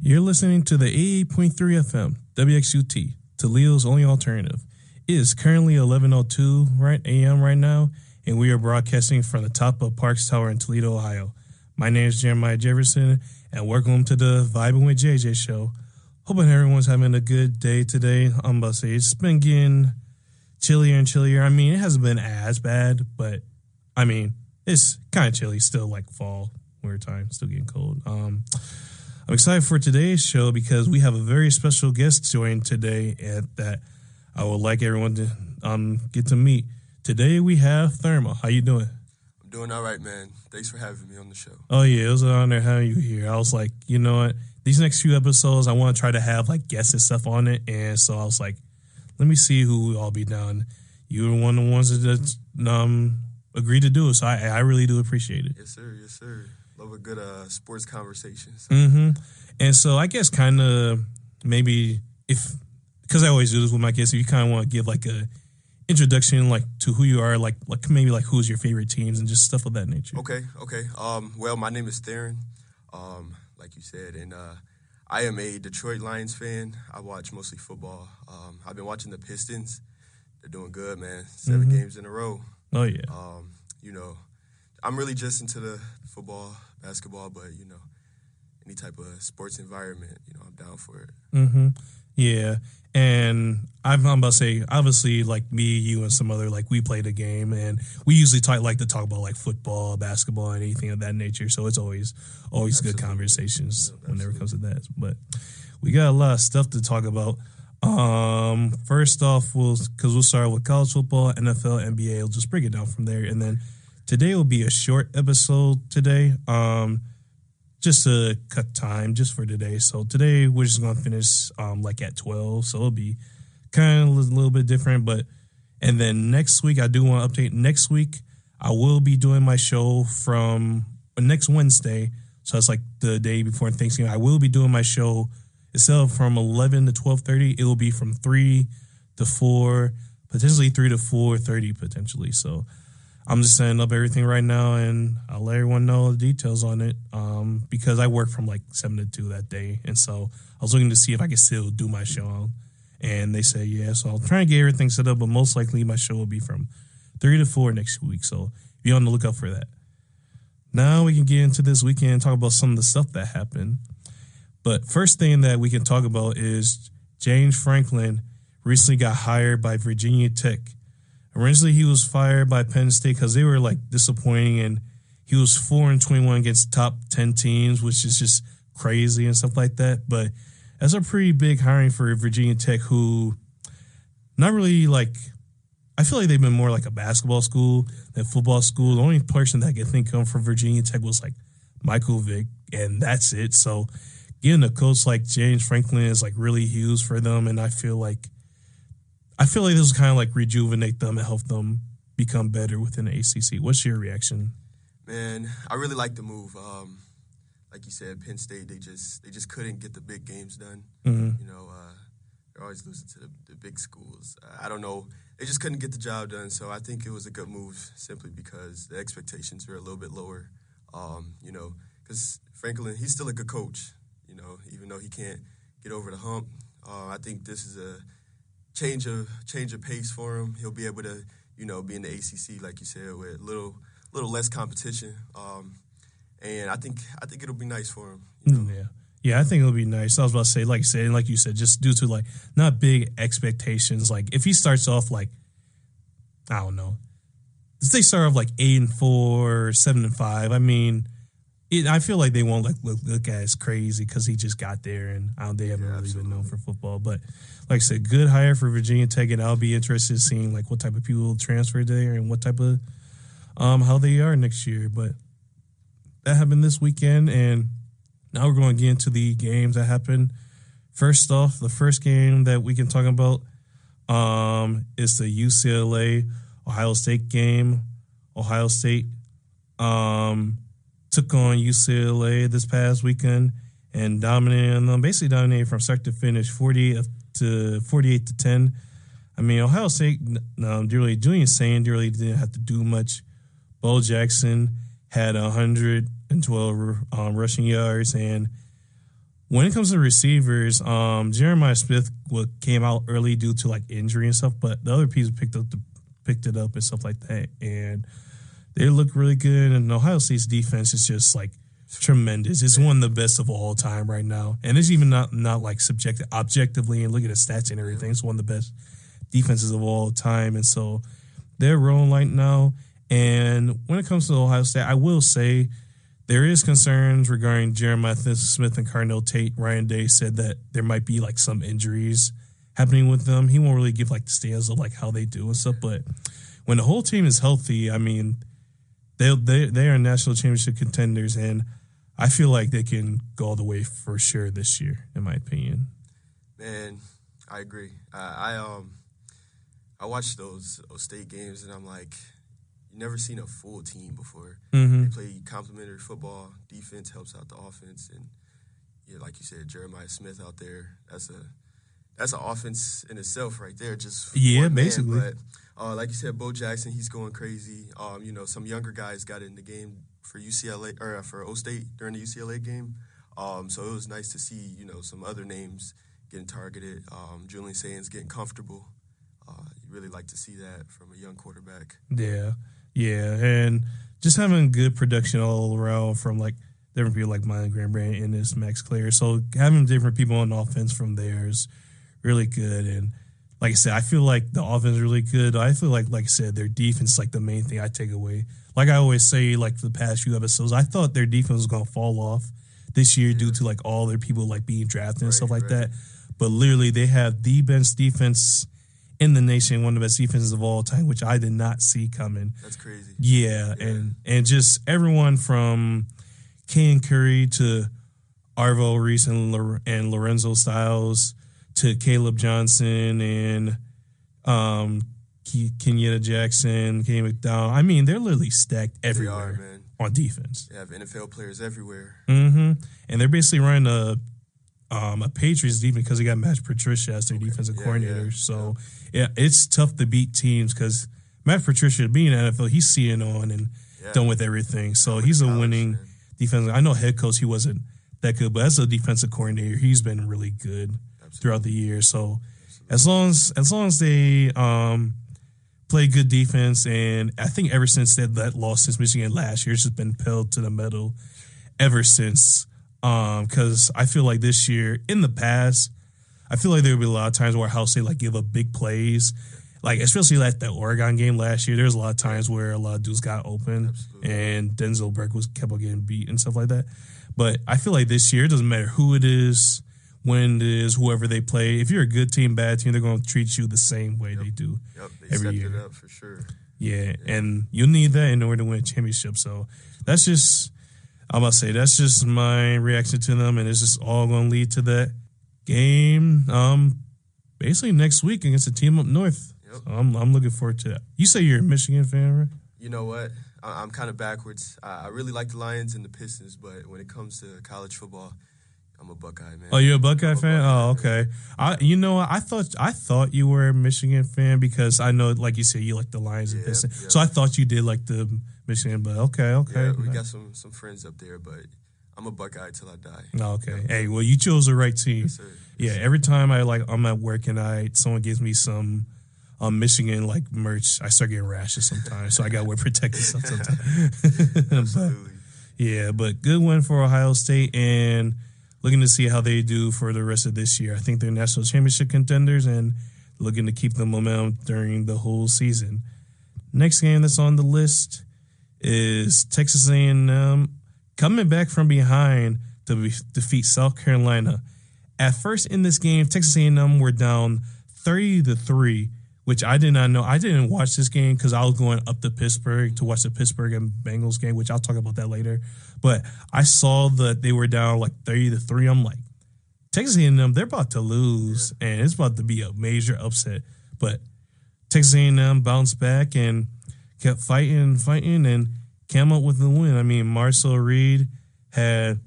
You're listening to the 88.3 FM, WXUT, Toledo's only alternative. It is currently 11:02 a.m. right now, and we are broadcasting from the top of Parks Tower in Toledo, Ohio. My name is Jeremiah Jefferson, and welcome to the Vibin with JJ show. Hoping everyone's having a good day today. I'm about to say it's been getting chillier and chillier. I mean, it hasn't been as bad, but I mean, it's kind of chilly, still like fall, winter time, still getting cold. I'm excited for today's show because we have a very special guest joining today that I would like everyone to get to meet. Today we have Thermo. How you doing? I'm doing all right, man. Thanks for having me on the show. Oh, yeah, it was an honor having you here. I was like, you know what? These next few episodes, I want to try to have like guests and stuff on it. And so I was like, let me see who will all be down. You were one of the ones that agreed to do it. So I really do appreciate it. Yes, sir. Yes, sir. Love a good sports conversation. So. Mm-hmm. And so I guess kind of maybe because I always do this with my guests, if you kind of want to give like a introduction like to who you are, like maybe like who's your favorite teams and just stuff of that nature. Okay. Well, my name is Theron, like you said, and I am a Detroit Lions fan. I watch mostly football. I've been watching the Pistons. They're doing good, man. 7 games in a row. Oh, yeah. I'm really just into the football, basketball, but, any type of sports environment, I'm down for it. Mm-hmm. Yeah. And I'm about to say, obviously, like me, you, and some other, like, we played a game, and we usually like to talk about, like, football, basketball, and anything of that nature. So it's always good conversations whenever it comes to that. But we got a lot of stuff to talk about. First off, we'll start with college football, NFL, NBA. We'll just break it down from there. And then today will be a short episode today. Just to cut time just for today. So today we're just going to finish like at 12. So it'll be kind of a little bit different. And then next week, I do want to update. Next week, I will be doing my show from next Wednesday. So it's like the day before Thanksgiving. I will be doing my show instead of from 11 to 12:30. It will be from 3 to 4, potentially 3 to 4:30 potentially. So I'm just setting up everything right now, and I'll let everyone know the details on it because I work from like 7 to 2 that day. And so I was looking to see if I could still do my show. And they said, yeah. So I'll try and get everything set up, but most likely my show will be from 3 to 4 next week. So be on the lookout for that. Now we can get into this weekend and talk about some of the stuff that happened. But first thing that we can talk about is James Franklin recently got hired by Virginia Tech. Originally, he was fired by Penn State because they were like disappointing, and he was 4-21 against top 10 teams, which is just crazy and stuff like that. But that's a pretty big hiring for Virginia Tech, who not really like. I feel like they've been more like a basketball school than football school. The only person that I can think of from Virginia Tech was like Michael Vick, and that's it. So getting a coach like James Franklin is like really huge for them, and I feel like this will kind of like rejuvenate them and help them become better within the ACC. What's your reaction? Man, I really like the move. Like you said, Penn State, they just couldn't get the big games done. Mm-hmm. They're always losing to the big schools. I don't know. They just couldn't get the job done. So I think it was a good move simply because the expectations were a little bit lower. Because Franklin, he's still a good coach. Even though he can't get over the hump, I think this is a change of pace for him. He'll be able to, be in the ACC, like you said, with a little less competition. And I think it'll be nice for him. Yeah, I think it'll be nice. I was about to say, like you said, just due to like not big expectations. Like if he starts off like, I don't know, if they start off like 8-4, 7-5. I mean, I feel like they won't like look at as crazy because he just got there, and they haven't really been known for football. But like I said, good hire for Virginia Tech, and I'll be interested in seeing like what type of people transfer there and what type of how they are next year. But that happened this weekend, and now we're going to get into the games that happened. First off, the first game that we can talk about is the UCLA Ohio State game. Ohio State took on UCLA this past weekend and basically dominated from start to finish, 48 to 10. I mean, Ohio State, really doing insane. They really didn't have to do much. Bo Jackson had 112 rushing yards, and when it comes to receivers, Jeremiah Smith came out early due to like injury and stuff, but the other pieces picked it up and stuff like that, and they look really good. And Ohio State's defense is just like tremendous. It's one of the best of all time right now, and it's even not like objectively. And look at the stats and everything. It's one of the best defenses of all time, and so they're rolling right now. And when it comes to Ohio State, I will say there is concerns regarding Jeremiah Smith and Carnell Tate. Ryan Day said that there might be like some injuries happening with them. He won't really give like the status of like how they do and stuff, but when the whole team is healthy, I mean, they are national championship contenders, and I feel like they can go all the way for sure this year, in my opinion. Man, I agree. I watched those state games, and I'm like, you never seen a full team before. Mm-hmm. They play complementary football. Defense helps out the offense, and yeah, like you said, Jeremiah Smith out there. That's an offense in itself right there. Just basically. But like you said, Bo Jackson, he's going crazy. Some younger guys got in the game for UCLA or for O State during the UCLA game. So it was nice to see some other names getting targeted. Julian Sands getting comfortable. You really like to see that from a young quarterback. Yeah, and just having good production all around from like different people like Mylan Graham and this Max Clare. So having different people on offense from there is really good. And like I said, I feel like the offense is really good. I feel like I said, their defense is like the main thing I take away. Like I always say, like the past few episodes, I thought their defense was going to fall off this year due to like all their people like being drafted and stuff like that. But literally, they have the best defense in the nation, one of the best defenses of all time, which I did not see coming. That's crazy. Yeah. And just everyone from Ken Curry to Arvo Reese and Lorenzo Styles to Caleb Johnson and Kenyatta Jackson, Kenny McDowell. I mean, they're literally stacked everywhere on defense. They have NFL players everywhere. Mm-hmm. And they're basically running a Patriots defense because they got Matt Patricia as their defensive coordinator. So, it's tough to beat teams because Matt Patricia, being in the NFL, he's seeing on and done with everything. So, he's a winning defensive. I know head coach, he wasn't that good, but as a defensive coordinator, he's been really good throughout the year. So, as long as they play good defense, and I think ever since that loss since Michigan last year, it's just been pedaled to the metal ever since. Because I feel like this year, in the past, I feel like there would be a lot of times where Ohio State like give up big plays, like especially like the Oregon game last year. There's a lot of times where a lot of dudes got open and Denzel Burke kept on getting beat and stuff like that. But I feel like this year, it doesn't matter who it is, when it is, whoever they play. If you're a good team, bad team, they're going to treat you the same way they do every year. It up for sure. Yeah, and you'll need that in order to win a championship. So that's just. I'm about to say that's just my reaction to them, and it's just all going to lead to that game. Basically next week against a team up north. Yep. So I'm looking forward to that. You say you're a Michigan fan, right? You know what? I'm kind of backwards. I really like the Lions and the Pistons, but when it comes to college football, I'm a Buckeye man. Oh, you're a Buckeye fan? Oh, okay. I thought you were a Michigan fan because I know, like you said, you like the Lions and Pistons. Yeah. So I thought you did like the Michigan, but okay. Yeah, we got some friends up there, but I'm a Buckeye till I die. Oh, okay. Yeah. Hey, well, you chose the right team. Yes, sir. Yeah, every time I'm at work and someone gives me some Michigan like merch, I start getting rashes sometimes. So I got to wear protective stuff sometimes. Absolutely. But good win for Ohio State, and looking to see how they do for the rest of this year. I think they're national championship contenders and looking to keep the momentum during the whole season. Next game that's on the list is Texas A&M coming back from behind to defeat South Carolina. At first in this game, Texas A&M were down 30-3, which I did not know. I didn't watch this game because I was going up to Pittsburgh to watch the Pittsburgh and Bengals game, which I'll talk about that later. But I saw that they were down like 30-3. I'm like, Texas A&M, they're about to lose, and it's about to be a major upset. But Texas A&M bounced back and kept fighting, and came up with the win. I mean, Marcel Reed had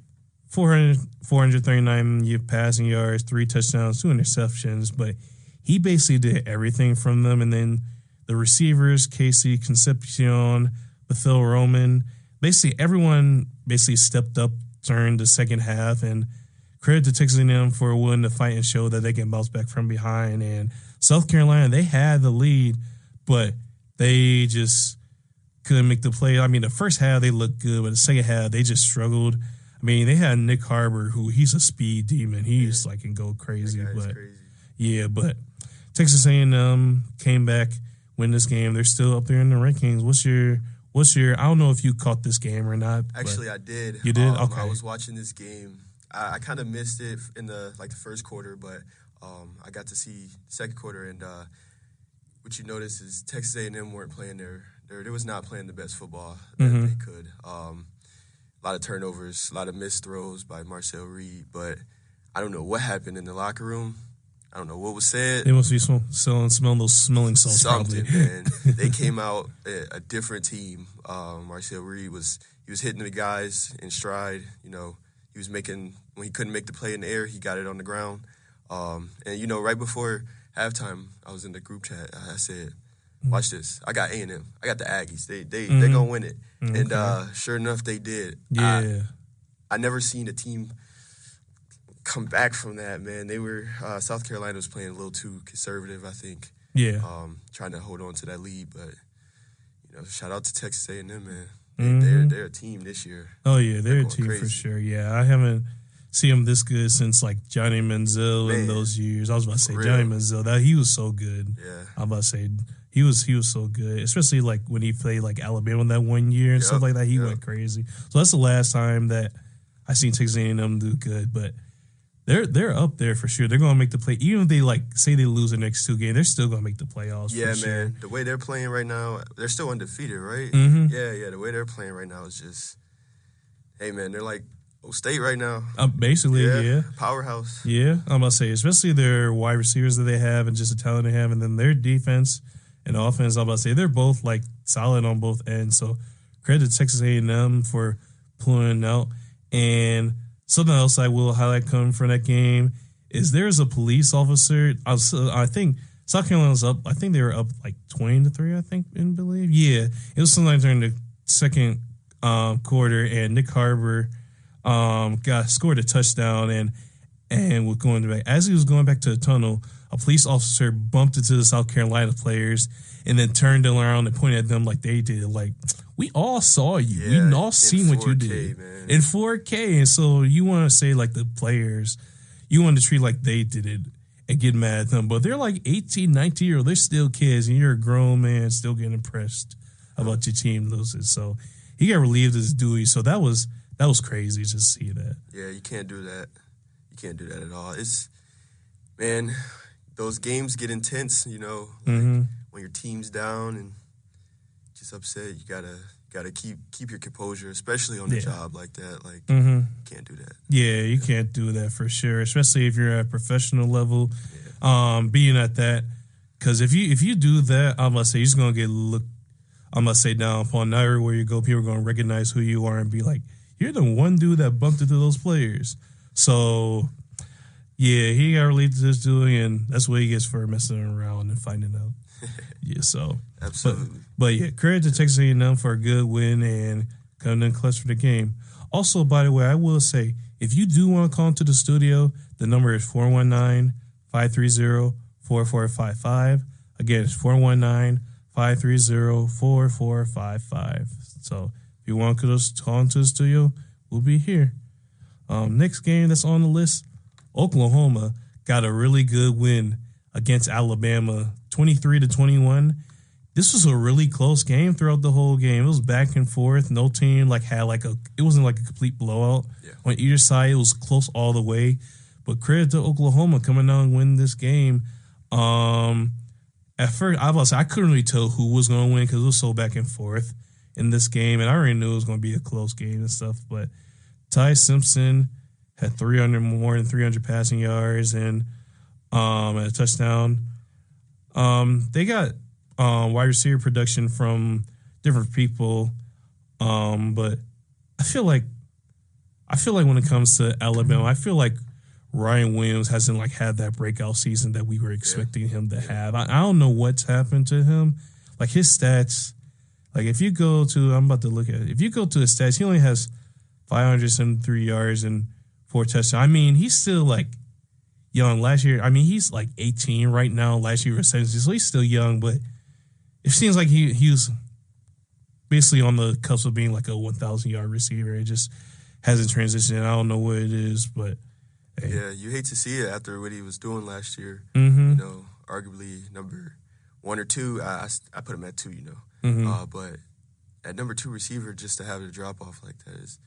439 passing yards, 3 touchdowns, 2 interceptions, but he basically did everything from them. And then the receivers, Casey Concepcion, Bethel Roman, basically everyone basically stepped up during the second half and credit to Texas A&M for willing to fight and show that they can bounce back from behind. And South Carolina, they had the lead, but they just couldn't make the play. I mean, the first half they looked good, but the second half they just struggled. I mean, they had Nick Harbor, who he's a speed demon. He's like can go crazy, but crazy. Yeah, but Texas A&M came back, win this game. They're still up there in the rankings. What's your? I don't know if you caught this game or not. Actually, I did. You did? Okay. I was watching this game. I kind of missed it in the first quarter, but I got to see the second quarter, and what you notice is Texas A&M weren't playing they was not playing the best football that they could. A lot of turnovers, a lot of missed throws by Marcel Reed, but I don't know what happened in the locker room. I don't know what was said. They must be smelling those smelling salts. Something, probably. Man. They came out a different team. Marcel Reed was hitting the guys in stride. You know, he was making when he couldn't make the play in the air, he got it on the ground. And you know, right before halftime, I was in the group chat. I said, "Watch this. I got A&M. I got the Aggies. They gonna win it." And sure enough, they did. Yeah. I never seen a team come back from that, man. They were South Carolina was playing a little too conservative, I think. Yeah. Trying to hold on to that lead, but you know, shout out to Texas A&M, man. They're a team this year. Oh yeah, they're a team crazy. for sure. Yeah, I haven't seen them this good since like Johnny Manziel in those years. I was about to say Johnny Manziel. That he was so good. Yeah. I'm about to say he was so good, especially like when he played like Alabama that 1 year and stuff like that. He went crazy. So that's the last time that I seen Texas A&M do good, but. They're up there for sure. They're gonna make the play. Even if they say they lose the next 2 games, they're still gonna make the playoffs. Yeah, for man. Sure. The way they're playing right now, they're still undefeated, right? Mm-hmm. Yeah. The way they're playing right now is just, hey, man, they're like State right now. Basically, yeah. Powerhouse. Yeah, I'm gonna say, especially their wide receivers that they have and just the talent they have, and then their defense and offense. I'm about to say they're both like solid on both ends. So credit to Texas A&M for pulling out. And something else I will highlight coming from that game is there's a police officer. I think South Carolina was up. I think they were up like 20-3. I think and believe. Yeah, it was sometime during the second quarter, and Nick Harbor scored a touchdown and was going back. As he was going back to the tunnel, a police officer bumped into the South Carolina players and then turned around and pointed at them like they did. Like, we all saw you. Yeah, we all seen what you did. Man. In 4K. And so you want to say like the players, you want to treat like they did it and get mad at them. But they're like 18, 19 year old. They're still kids and you're a grown man still getting impressed about your team losing. So he got relieved as Dewey. So that was crazy to see that. Yeah, you can't do that. You can't do that at all. It's, man, those games get intense, you know, like when your team's down and just upset, you gotta keep your composure, especially on the job like that. Like, you can't do that. Yeah, you can't do that for sure, especially if you're at a professional level. Yeah. Being at that, because if you do that, I'm gonna say you're just gonna get looked. I'm gonna say down upon. Not everywhere you go, people are gonna recognize who you are and be like, "You're the one dude that bumped into those players." So, yeah, he got relieved to this dude, and that's what he gets for messing around and finding out. Yeah, so absolutely. But yeah, credit to Texas A&M for a good win and coming in clutch for the game. Also, by the way, I will say, if you do want to call into the studio, the number is 419-530-4455. Again, it's 419-530-4455. So if you want to call into the studio, we'll be here. Next game that's on the list, Oklahoma got a really good win against Alabama, 23-21. This was a really close game throughout the whole game. It was back and forth. No team had it wasn't like a complete blowout on either side. It was close all the way. But credit to Oklahoma coming out and winning this game. At first, I couldn't really tell who was going to win because it was so back and forth in this game, and I already knew it was going to be a close game and stuff. But Ty Simpson had more than 300 passing yards and a touchdown. They got wide receiver production from different people, but I feel like when it comes to Alabama, I feel like Ryan Williams hasn't had that breakout season that we were expecting him to have. I don't know what's happened to him. Like his stats, if you go to his stats, he only has 573 yards and 4 touchdowns. I mean, he's still like young. Last year, I mean, he's like 18 right now. Last year was 17, so he's still young, but it seems like he was basically on the cusp of being like a 1,000-yard receiver. It just hasn't transitioned. I don't know what it is, but hey. Yeah, you hate to see it after what he was doing last year. Mm-hmm. You know, arguably number 1 or 2. I put him at 2. You know, but at number 2 receiver, just to have a drop off like that is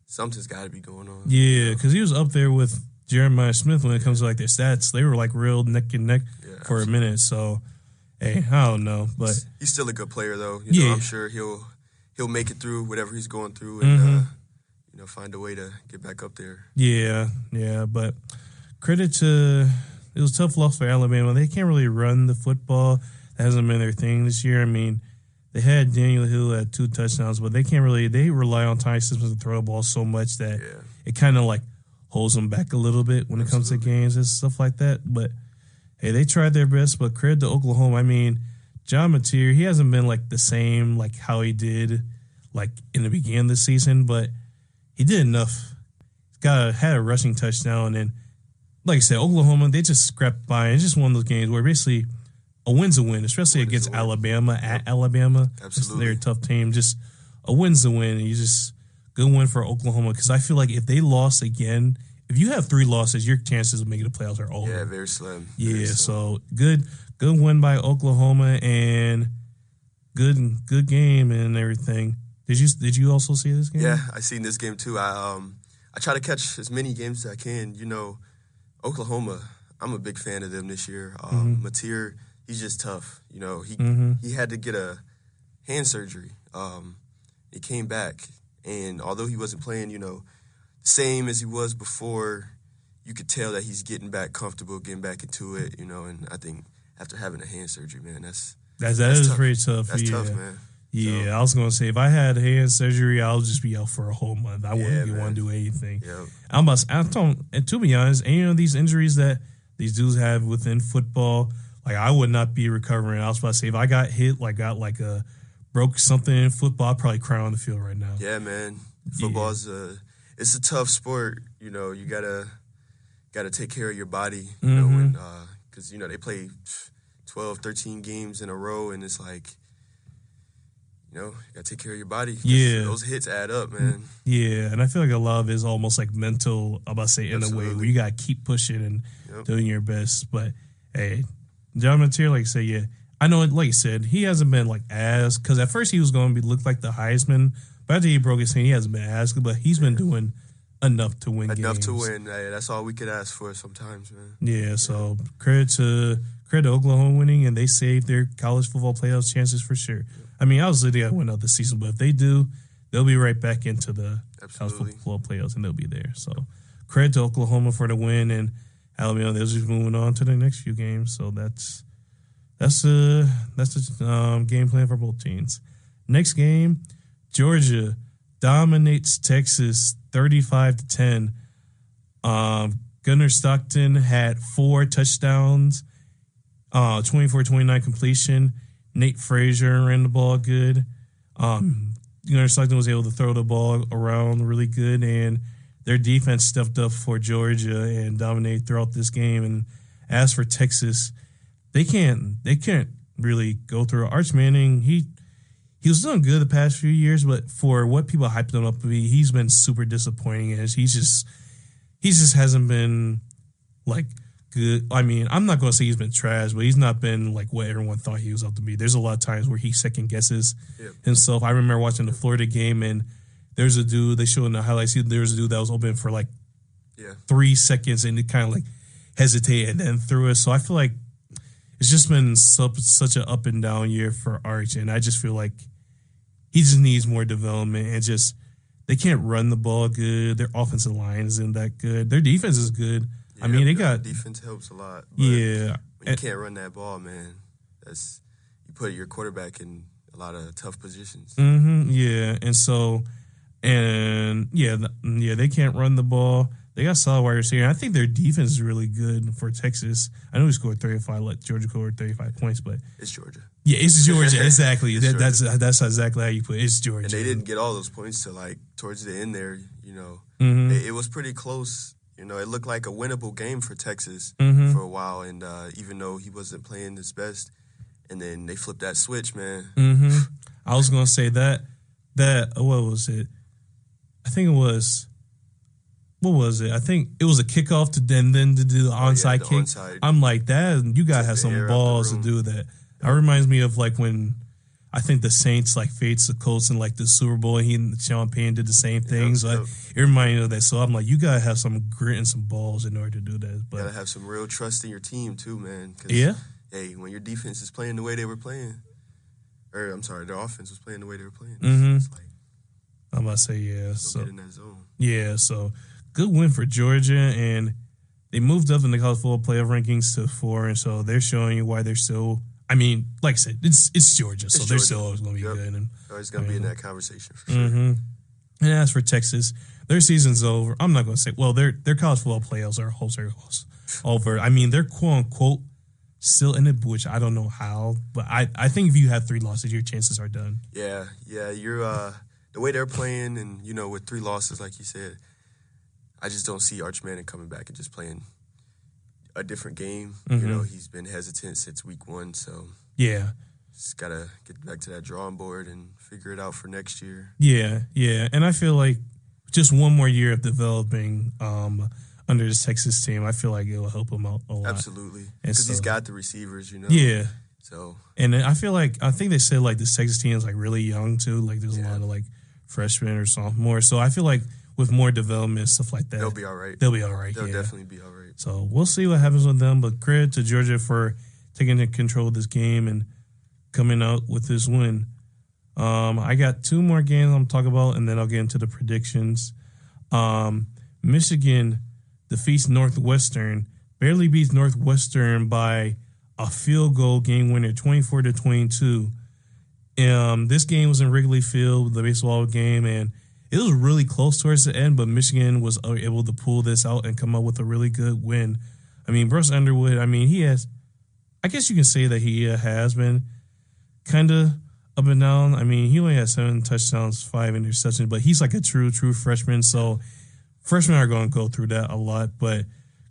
something's got to be going on. Yeah, because he was up there with Jeremiah Smith when it comes to like their stats. They were like real neck and neck for a minute. So, hey, I don't know, but he's still a good player though. You know, I'm sure he'll make it through whatever he's going through and you know, find a way to get back up there. Yeah, but credit to it was a tough loss for Alabama. They can't really run the football. That hasn't been their thing this year. I mean, they had Daniel Hill at 2 touchdowns, but they can't really. They rely on Ty Simpson to throw the ball so much that it kind of like holds them back a little bit when it comes to games and stuff like that. But hey, they tried their best. But credit to Oklahoma. I mean, John Mateer, he hasn't been like the same like how he did like in the beginning of the season, but he did enough. Had a rushing touchdown, and like I said, Oklahoma, they just scrapped by. It's just one of those games where basically a win's a win, especially against Alabama at Alabama. Absolutely. They're a tough team. Just a win's a win. And you just good win for Oklahoma because I feel like if they lost again, if you have 3 losses, your chances of making the playoffs are over. Yeah, very slim. Yeah, so good win by Oklahoma and good game and everything. Did you also see this game? Yeah, I seen this game too. I try to catch as many games as I can. You know, Oklahoma, I'm a big fan of them this year. Mateer, he's just tough. You know, he had to get a hand surgery. He came back, and although he wasn't playing, you know, the same as he was before, you could tell that he's getting back comfortable, getting back into it. You know, and I think after having a hand surgery, man, that's tough. Pretty tough. That's tough, man. Yeah, so, I was gonna say if I had hand surgery, I'll just be out for a whole month. I wouldn't want to do anything. Yep. And to be honest, any of these injuries that these dudes have within football, like I would not be recovering. I was about to say if I got hit, broke something in football, I'd probably cry on the field right now. Yeah, man. Football's it's a tough sport. You know, you gotta take care of your body. You know, because you know they play 12, 13 games in a row, and it's like, you know, you gotta take care of your body. Yeah, those hits add up, man. Yeah, and I feel like a lot of it is almost like mental. I'm about to say in a way where you gotta keep pushing and doing your best. But hey, John Mateer, like I say, yeah, I know. Like you said, he hasn't been like as because at first he was going to look like the Heisman, but after he broke his hand, he hasn't been as good. But he's been doing enough to win. Enough games. To win. Hey, that's all we could ask for sometimes, man. Yeah. So credit to Oklahoma winning, and they saved their college football playoffs chances for sure. Yeah. I mean, obviously they got to win out this season, but if they do, they'll be right back into the college football playoffs, and they'll be there. So credit to Oklahoma for the win, and Alabama, they're just moving on to the next few games. So that's the game plan for both teams. Next game, Georgia dominates Texas 35-10. Gunnar Stockton had 4 touchdowns, 24-29 completion. Nate Frazier ran the ball good. Gunnar Stockton was able to throw the ball around really good, and their defense stepped up for Georgia and dominated throughout this game. And as for Texas, they can't really go through. Arch Manning, he was doing good the past few years, but for what people hyped him up to be, he's been super disappointing. And he just hasn't been like good. I mean, I'm not going to say he's been trash, but he's not been like what everyone thought he was up to be. There's a lot of times where he second guesses himself. I remember watching the Florida game, and there's a dude, they show in the highlights, there's a dude that was open for like 3 seconds, and it kind of like hesitated and then threw it. So I feel like it's just been such an up and down year for Arch, and I just feel like he just needs more development, and just they can't run the ball good. Their offensive line isn't that good. Their defense is good. I mean, they got defense helps a lot. But when you can't run that ball, man, you put your quarterback in a lot of tough positions. Yeah, and so they can't run the ball. they got solid wide receiver. And I think their defense is really good for Texas. I know we scored 35, like Georgia scored 35 points, but It's Georgia. yeah, it's Georgia. Exactly. It's Georgia. That's exactly how you put it. It's Georgia. And they didn't get all those points till like towards the end there. It was pretty close. It looked like a winnable game for Texas for a while. And even though he wasn't playing his best, and then they flipped that switch, man. I was gonna say that what was it? I think it was. What was it? I think it was a kickoff to then to do the onside kick. Onside. I'm like that. You gotta have some balls to do that. That reminds me of like when I think the Saints like faced the Colts in like the Super Bowl, and he and Sean Payne did the same thing. So it reminded me of that. So I'm like, you gotta have some grit and some balls in order to do that. But you gotta have some real trust in your team too, man. Yeah. Hey, when your defense is playing the way they were playing, or I'm sorry, their offense was playing the way they were playing. It's like, I'm about to say yeah. So get in that zone. Yeah. So good win for Georgia, and they moved up in the college football playoff rankings to 4, and so they're showing you why they're still. I mean, like I said, it's Georgia, so they're still always going to be good. And always going to be in that conversation for sure. And as for Texas, their season's over. I'm not going to say, well, their college football playoffs are over. I mean, they're quote unquote still in it, which I don't know how, but I think if you have 3 losses, your chances are done. Yeah, you're the way they're playing, and with 3 losses, like you said, I just don't see Arch Manning coming back and just playing a different game. He's been hesitant since week 1, so yeah, just gotta get back to that drawing board and figure it out for next year. Yeah, and I feel like just one more year of developing under this Texas team, I feel like it will help him out a lot. Absolutely, because he's got the receivers, Yeah. So, and I think they said like this Texas team is like really young too. Like there's a lot of like freshmen or sophomores. So I feel like with more development stuff like that, they'll be all right. They'll be all right. They'll definitely be all right. So we'll see what happens with them. But credit to Georgia for taking control of this game and coming out with this win. I got 2 more games I'm talking about, and then I'll get into the predictions. Michigan defeats Northwestern, barely beats Northwestern by a field goal game winner, 24-22. This game was in Wrigley Field, the baseball game, and it was really close towards the end, but Michigan was able to pull this out and come up with a really good win. I mean, Bruce Underwood, he has, I guess you can say that he has been kind of up and down. I mean, he only has 7 touchdowns, 5 interceptions, but he's like a true freshman. So freshmen are going to go through that a lot, but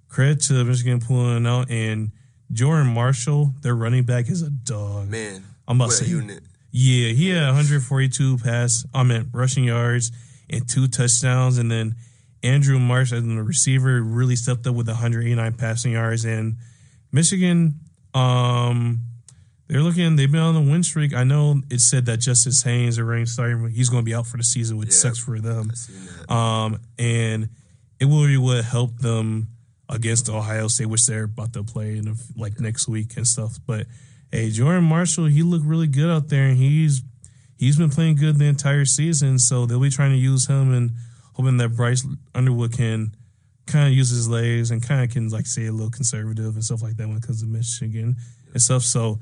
credit to Michigan pulling it out. And Jordan Marshall, their running back, is a dog. Man, I'm about to say, unit. Yeah, he had 142 rushing yards and 2 touchdowns. And then Andrew Marsh, as the receiver, really stepped up with 189 passing yards. And Michigan, they've been on the win streak. I know it said that Justice Haynes, the reigning starter, he's going to be out for the season, which sucks for them. I seen that. And it would help them against Ohio State, which they're about to play in next week and stuff. But hey, Jordan Marshall, he looked really good out there, and he's been playing good the entire season. So they'll be trying to use him and hoping that Bryce Underwood can kind of use his legs and kind of can stay a little conservative and stuff like that when it comes to Michigan and stuff. So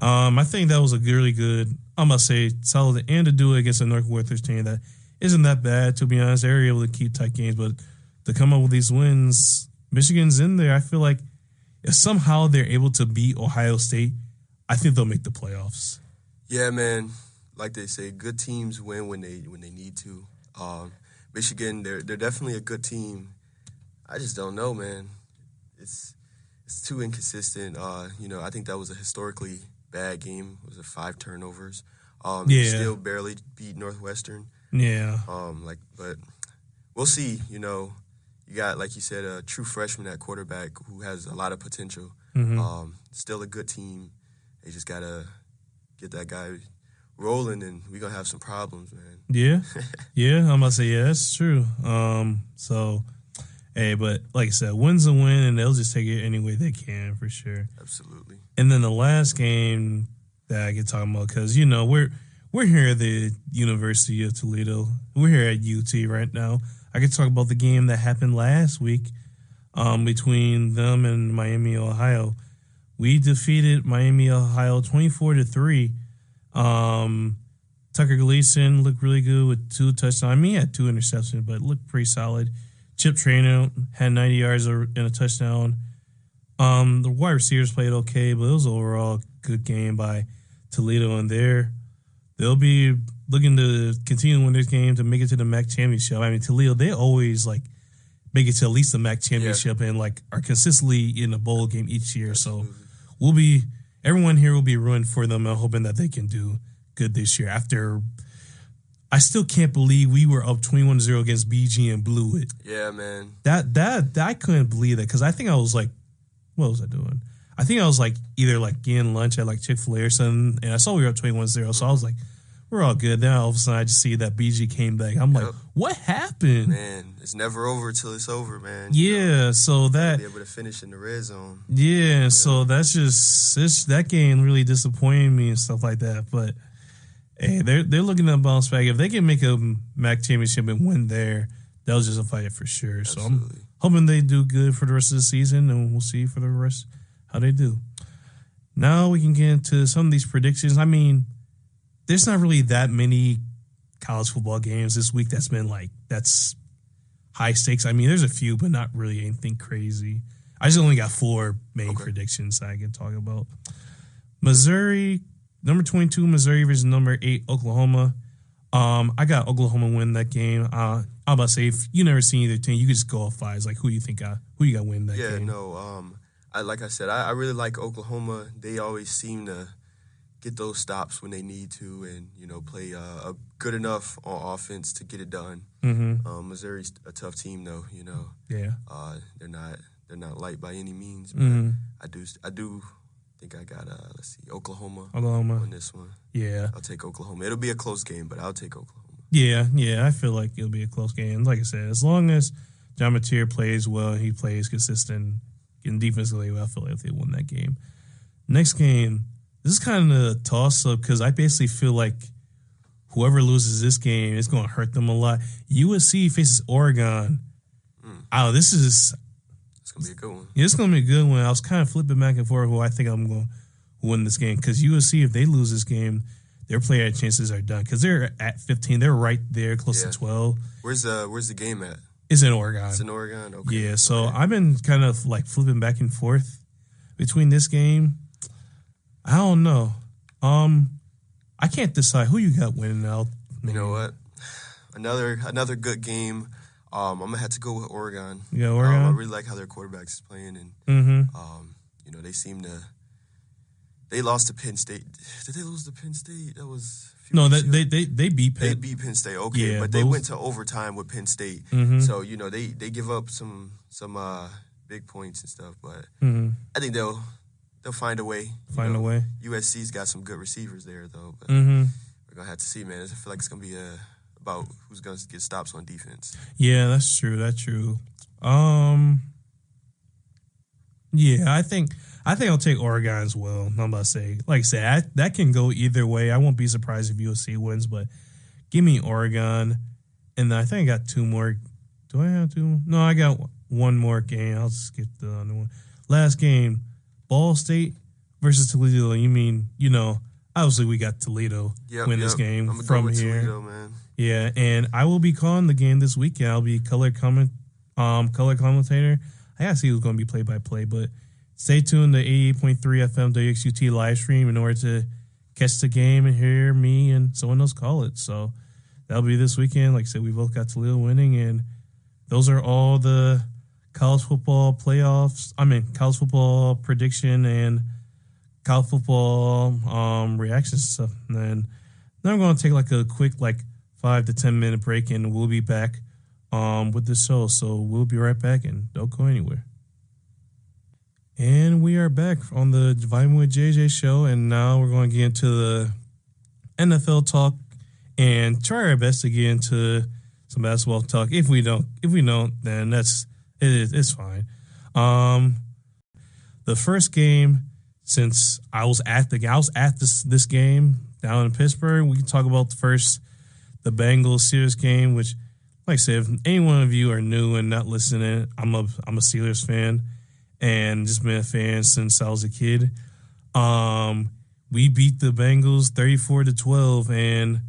I think that was a really good, I'm going to say, solid, and to do it against a Northwestern team that isn't that bad, to be honest. They were able to keep tight games, but to come up with these wins, Michigan's in there. I feel like if somehow they're able to beat Ohio State, I think they'll make the playoffs. Yeah, man. Like they say, good teams win when they need to. Michigan, they're definitely a good team. I just don't know, man. It's too inconsistent. I think that was a historically bad game. It was 5 turnovers. Still barely beat Northwestern. Yeah. But we'll see. You got, like you said, a true freshman at quarterback who has a lot of potential. Still a good team. They just gotta get that guy rolling, and we're gonna have some problems, man. Yeah. I'm about to say, yeah, that's true. So, hey, but like I said, win's a win, and they'll just take it any way they can for sure. Absolutely. And then the last game that I get talking about, because we're here at the University of Toledo. We're here at UT right now. I could talk about the game that happened last week between them and Miami, Ohio. We defeated Miami, Ohio 24-3. Tucker Gleason looked really good with 2 touchdowns. He had 2 interceptions, but looked pretty solid. Chip Traynor had 90 yards and a touchdown. The wide receivers played okay, but it was overall a good game by Toledo, and they'll be looking to continue to win this game to make it to the MAC championship. I mean, Toledo, they always like make it to at least the MAC championship and like are consistently in a bowl game each year. Absolutely. So everyone here will be rooting for them and hoping that they can do good this year. I still can't believe we were up 21-0 against BG and blew it. Yeah, man. That I couldn't believe that, because I think I was like, what was I doing? I think I was like either like getting lunch at like Chick-fil-A or something, and I saw we were up 21-0, so I was like, we're all good. Then all of a sudden I just see that BG came back. I'm like, what happened? Man, it's never over till it's over, man. Yeah, so that be able to finish in the red zone. Yeah, so that's just that game really disappointed me and stuff like that. But hey, they're looking to bounce back. If they can make a MAC championship and win there, they'll justify it for sure. Absolutely. So I'm hoping they do good for the rest of the season, and we'll see for the rest how they do. Now we can get into some of these predictions. I mean, there's not really that many college football games this week that's high stakes. I mean, there's a few, but not really anything crazy. I just only got 4 main predictions I can talk about. Missouri, number 22, Missouri versus number 8, Oklahoma. I got Oklahoma win that game. I'm about to say, if you never seen either team, you could just go off 5. It's like, who you got win that game? Yeah, no. Like I said, I really like Oklahoma. They always seem to get those stops when they need to, and play good enough on offense to get it done. Mm-hmm. Missouri's a tough team, though. Yeah. They're not light by any means. But I do think I got Oklahoma on this one. Yeah, I'll take Oklahoma. It'll be a close game, but I'll take Oklahoma. Yeah. I feel like it'll be a close game. Like I said, as long as John Mateer plays well, he plays consistent and defensively well, I feel like they won that game. Next game. This is kind of a toss-up because I basically feel like whoever loses this game is going to hurt them a lot. USC faces Oregon. It's going to be a good one. Yeah, it's going to be a good one. I was kind of flipping back and forth who I think I'm going to win this game, because USC, if they lose this game, their playoff chances are done because they're at 15. They're right there, close to 12. Where's the game at? It's in Oregon. It's in Oregon? Okay. Yeah, so I've been kind of like flipping back and forth between this game. I don't know. I can't decide who you got winning out. You know what? Another good game. I'm gonna have to go with Oregon. You got Oregon? I really like how their quarterback is playing, and they seem to. They lost to Penn State. Did they lose to Penn State? That was they beat Penn. They beat Penn State. Okay, yeah, but they went to overtime with Penn State. So they give up some big points and stuff, but I think they'll find a way. Find a way. USC's got some good receivers there, though. But we're gonna have to see, man. I feel like it's gonna be about who's gonna get stops on defense. Yeah, that's true. Yeah, I think I'll take Oregon as well. I'm about to say, like I said, that can go either way. I won't be surprised if USC wins, but give me Oregon. And I think I got 2 more. Do I have 2 more? No, I got 1 more game. I'll skip the other one. Last game. Ball State versus Toledo. You mean, obviously we got Toledo win this game I'm from go here. Toledo, man. Yeah, and I will be calling the game this weekend. I'll be color commentator. I gotta see who's going to be play-by-play, but stay tuned to 88.3 FM WXUT live stream in order to catch the game and hear me and someone else call it. So that'll be this weekend. Like I said, we both got Toledo winning, and those are all the college football playoffs. College football prediction and college football reaction stuff. And then I'm going to take like a quick 5 to 10 minute break, and we'll be back with the show. So we'll be right back, and don't go anywhere. And we are back on the Vibin with JJ show, and now we're going to get into the NFL talk and try our best to get into some basketball talk. If we don't, then it's fine. The first game, since I was at this game down in Pittsburgh, we can talk about the Bengals Steelers game, which, like I said, if any one of you are new and not listening, I'm a Steelers fan and just been a fan since I was a kid. We beat the Bengals 34-12, and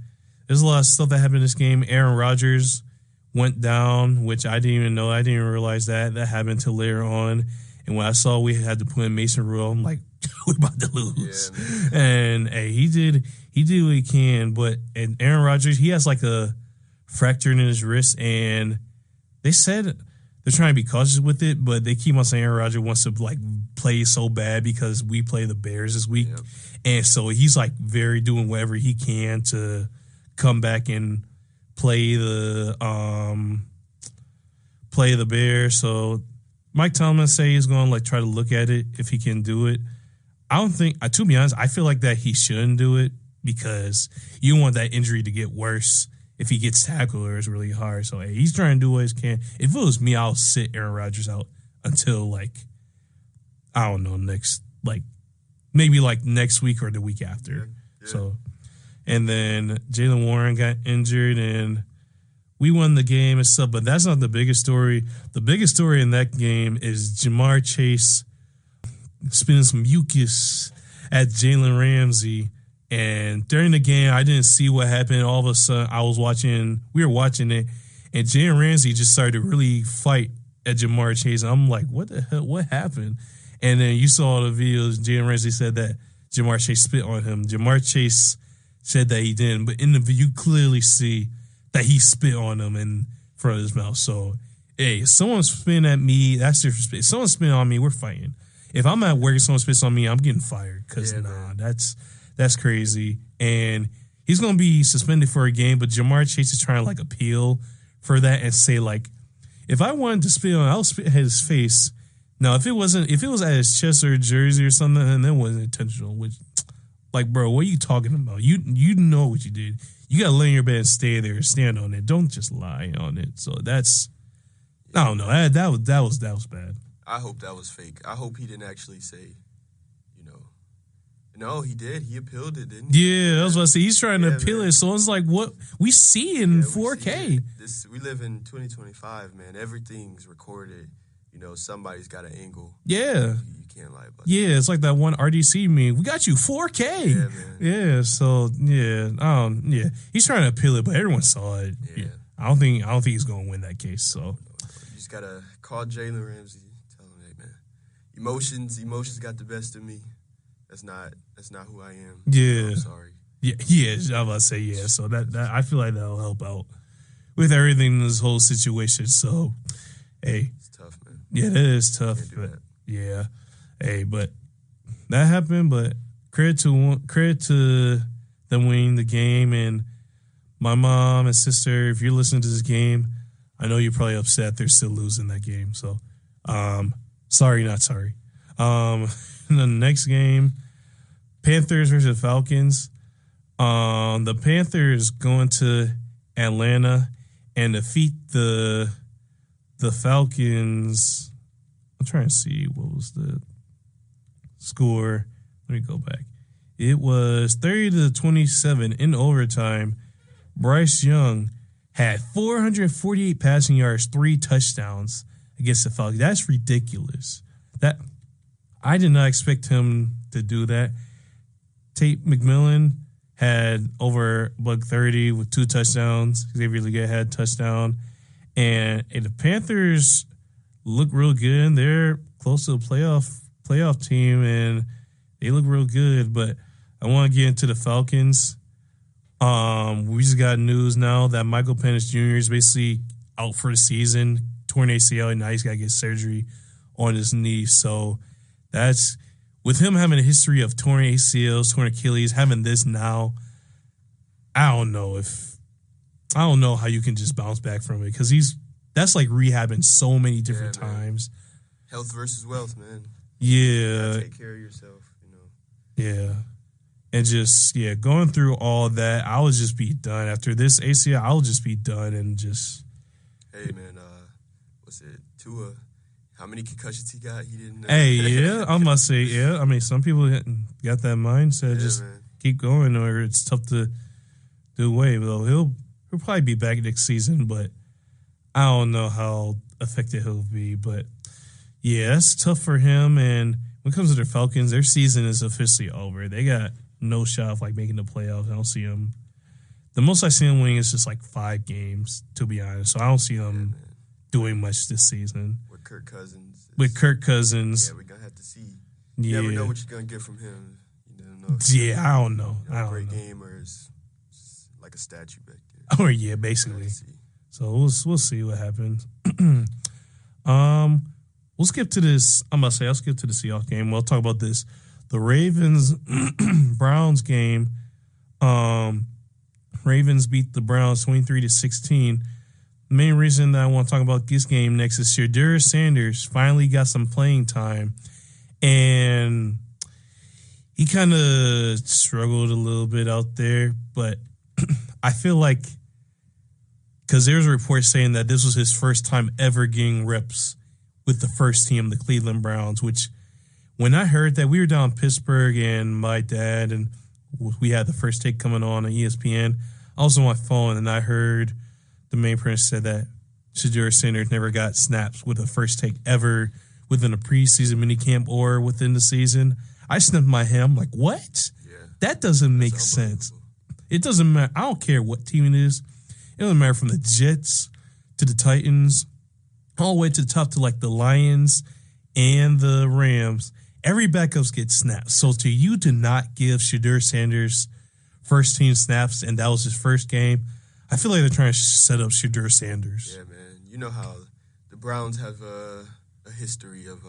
there's a lot of stuff that happened in this game. Aaron Rodgers went down, which I didn't even know. I didn't even realize that happened until later on. And when I saw we had to put in Mason Rule, I'm like, we're about to lose. Yeah, and hey, he did what he can. But and Aaron Rodgers, he has like a fracture in his wrist, and they said they're trying to be cautious with it, but they keep on saying Aaron Rodgers wants to like play so bad because we play the Bears this week, and so he's like very doing whatever he can to come back and play the Bears. So Mike Tomlin say he's going to like try to look at it if he can do it. I don't think, to be honest, I feel like that he shouldn't do it because you don't want that injury to get worse if he gets tackled or it's really hard. So hey, he's trying to do what he can. If it was me, I'll sit Aaron Rodgers out until like, I don't know, maybe next week or the week after. Yeah. So, and then Jaylen Warren got injured and we won the game and stuff, but that's not the biggest story. The biggest story in that game is Jamar Chase spitting some mucus at Jalen Ramsey. And during the game, I didn't see what happened. All of a sudden, we were watching it, and Jalen Ramsey just started to really fight at Jamar Chase. And I'm like, what the hell? What happened? And then you saw the videos. Jalen Ramsey said that Jamar Chase spit on him. Jamar Chase said that he didn't, but in the video, you clearly see that he spit on him in front of his mouth. So, hey, if someone's spitting at me, that's disrespect. If someone's spitting on me, we're fighting. If I'm at work and someone spits on me, I'm getting fired because that's crazy. And he's going to be suspended for a game, but Jamar Chase is trying to like appeal for that and say like, if I wanted to spit on, I'll spit at his face. Now, if it was at his chest or jersey or something, then that wasn't intentional. Which, like, bro, what are you talking about? You know what you did. You got to lay in your bed and stay there, stand on it. Don't just lie on it. So that's, I don't know. That was bad. I hope that was fake. I hope he didn't actually say, no, he did. He appealed it, didn't he? Yeah, I was about to say, he's trying to appeal man. it. So it's like, what we see in 4K. We live in 2025, man. Everything's recorded. Somebody's got an angle. Yeah. You can't lie about that. Yeah, it's like that one RDC meme. We got you 4K. Yeah, man. Yeah, so, yeah. He's trying to appeal it, but everyone saw it. Yeah. I don't think he's going to win that case, so. You just got to call Jalen Ramsey. Tell him, hey, man, emotions got the best of me. That's not who I am. Yeah. I'm sorry. Yeah, I was about to say, yeah. So that I feel like that'll help out with everything in this whole situation. So, hey. It's tough, man. Yeah, that is tough. But yeah. Hey, but that happened, but credit to them winning the game. And my mom and sister, if you're listening to this game, I know you're probably upset they're still losing that game. So, sorry, not sorry. In the next game, Panthers versus Falcons. The Panthers going to Atlanta and defeat the Falcons. I'm trying to see what was the score. Let me go back. It was 30-27 in overtime. Bryce Young had 448 passing yards, 3 touchdowns against the Falcons. That's ridiculous. I did not expect him to do that. Tate McMillan had over $130 with 2 touchdowns. Xavier Legette had a touchdown. And the Panthers look real good. They're close to a playoff team, and they look real good. But I want to get into the Falcons. We just got news now that Michael Penix Jr. is basically out for the season, torn ACL, and now he's got to get surgery on his knee. So that's with him having a history of torn ACLs, torn Achilles, having this now. I don't know how you can just bounce back from it because that's like rehabbing so many different times. Health versus wealth, man. Yeah, take care of yourself. Yeah, and just going through all that, I would just be done after this ACL. I'll just be done and just. Hey man, what's it? Tua. How many concussions he got? He didn't know. Hey, yeah, I must say, yeah. I mean, some people got that mindset, just keep going, or it's tough to do away. Though he'll probably be back next season, but I don't know how effective he'll be. But yeah, that's tough for him. And when it comes to the Falcons, their season is officially over. They got no shot of making the playoffs. I don't see them The most I see him winning is just like 5 games, to be honest. So I don't see him doing much this season. With Kirk Cousins. Yeah, we're going to have to see. Yeah. You never know what you're going to get from him. You don't know. Yeah, I don't know. A great game or it's like a statue back there. Oh, yeah, basically. So we'll see what happens. We'll skip to this. I'll skip to the Seahawks game. We'll talk about this. The Ravens Browns game. Ravens beat the Browns 23-16. The main reason that I want to talk about this game next is Shedeur Sanders finally got some playing time, and he kind of struggled a little bit out there, but I feel like because there's a report saying that this was his first time ever getting reps with the first team, the Cleveland Browns, which when I heard that, we were down in Pittsburgh and my dad and we had the First Take coming on ESPN. I was on my phone and I heard the main prince said that Shedeur Sanders never got snaps with a First Take ever within a preseason minicamp or within the season. I sniffed my head. I'm like, what? Yeah. That doesn't make sense. It doesn't matter. I don't care what team it is. It doesn't matter from the Jets to the Titans, all the way to the top to like the Lions and the Rams. Every backups get snaps. So to you to not give Shedeur Sanders first team snaps and that was his first game, I feel like they're trying to set up Shedeur Sanders. Yeah, man. You know how the Browns have a history of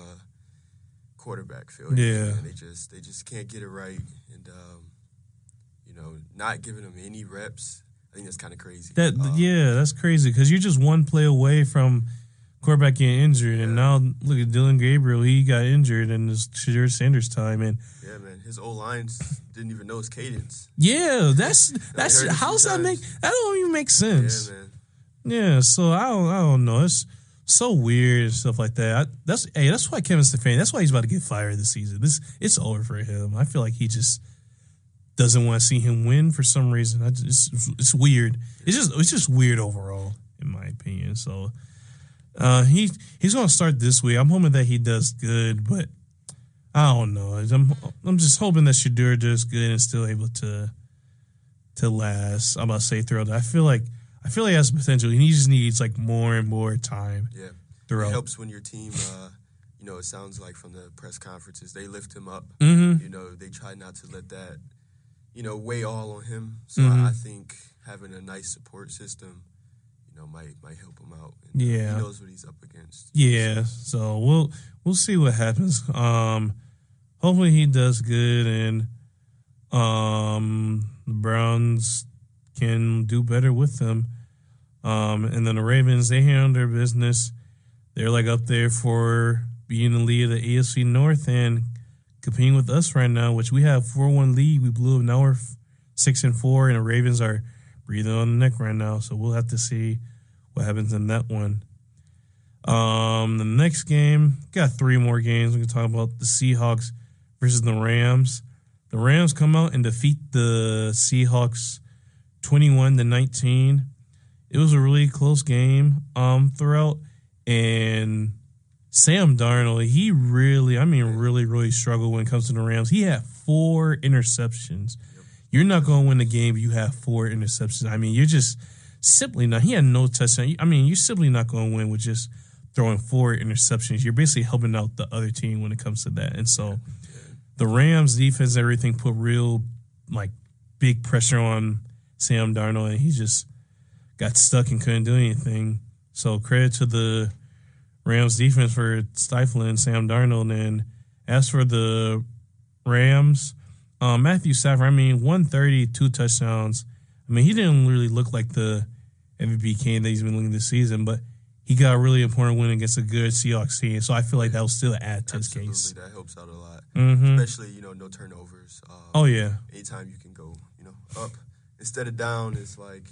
quarterback failure. Yeah. Man. They just can't get it right, and not giving them any reps. I think that's kind of crazy. That's crazy because you're just one play away from quarterback getting injured, and now look at Dylan Gabriel. He got injured in this Shedeur Sanders time, and yeah, man, his O-lines didn't even know his cadence. Yeah, that's how's that make? That don't even make sense. Yeah, man. Yeah, so I don't know. It's so weird and stuff like that. That's why Kevin Stefanski. That's why he's about to get fired this season. It's over for him. I feel like he just doesn't want to see him win for some reason. It's weird. It's just weird overall, in my opinion. So he's going to start this week. I'm hoping that he does good, but I don't know. I'm just hoping that Shedeur does good and still able to last. I'm about to say throughout. I feel like he has potential. He just needs like more and more time. Yeah, throughout. It helps when your team. It sounds like from the press conferences they lift him up. Mm-hmm. They try not to let that weigh all on him. So I think having a nice support system, might help him out. And, he knows what he's up against. Yeah, so we'll see what happens. Hopefully he does good, and the Browns can do better with them. And then the Ravens, they handle their business. They're like up there for being the lead of the AFC North and competing with us right now, which we have 4-1 lead. We blew up. Now we're 6-4, and the Ravens are breathing on the neck right now. So we'll have to see what happens in that one. The next game, got 3 more games. We can talk about the Seahawks versus the Rams. The Rams come out and defeat the Seahawks 21-19. It was a really close game throughout, and Sam Darnold, he really struggled when it comes to the Rams. He had 4 interceptions. Yep. You're not going to win the game if you have 4 interceptions. I mean, you're just simply not. He had no touchdown. I mean, you're simply not going to win with just throwing 4 interceptions. You're basically helping out the other team when it comes to that. And so the Rams defense, everything put real, big pressure on Sam Darnold, and he just got stuck and couldn't do anything. So credit to the Rams defense for stifling Sam Darnold. And as for the Rams, Matthew Stafford, 130, 2 touchdowns. He didn't really look like the MVP candidate that he's been looking this season, but he got a really important win against a good Seahawks team. So I feel like that will still add to his case. That helps out a lot. Mm-hmm. Especially, no turnovers. Anytime you can go, up instead of down, it's like,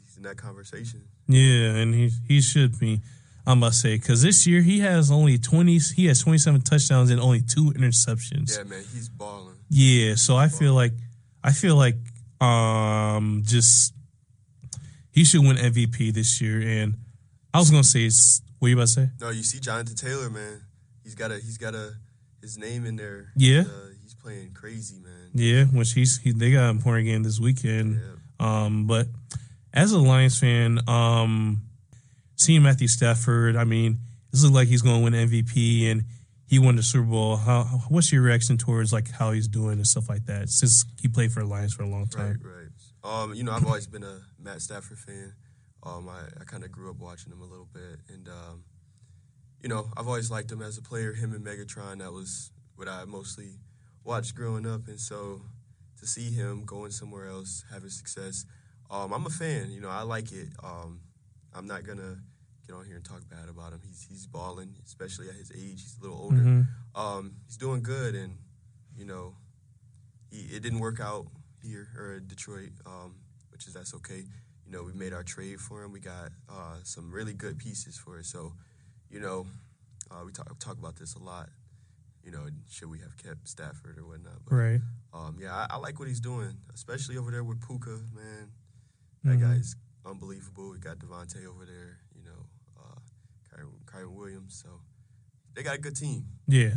he's in that conversation. Yeah, and he should be. I must say, because this year he has 27 touchdowns and only 2 interceptions. Yeah, man, he's balling. Yeah, so I feel like just he should win MVP this year. And I was gonna say, what you about to say? No, you see Jonathan Taylor, man. He's got a his name in there. Yeah. He's playing crazy, man. Yeah, which they got an important game this weekend. Yeah. But as a Lions fan, seeing Matthew Stafford, I mean, this looks like he's going to win MVP, and he won the Super Bowl. What's your reaction towards like how he's doing and stuff like that? Since he played for the Lions for a long time, right. I've always been a Matt Stafford fan. I kind of grew up watching him a little bit, and I've always liked him as a player. Him and Megatron, that was what I mostly watched growing up, and so to see him going somewhere else, having success, I'm a fan. I like it. I'm not gonna get on here and talk bad about him. He's balling, especially at his age. He's a little older. Mm-hmm. He's doing good, and it didn't work out here or in Detroit, that's okay. We made our trade for him. We got some really good pieces for it. So, we talk about this a lot. Should we have kept Stafford or whatnot? But, right. I like what he's doing, especially over there with Puka, man. That guy's unbelievable. We got Devontae over there, Kyron Williams. So they got a good team. Yeah,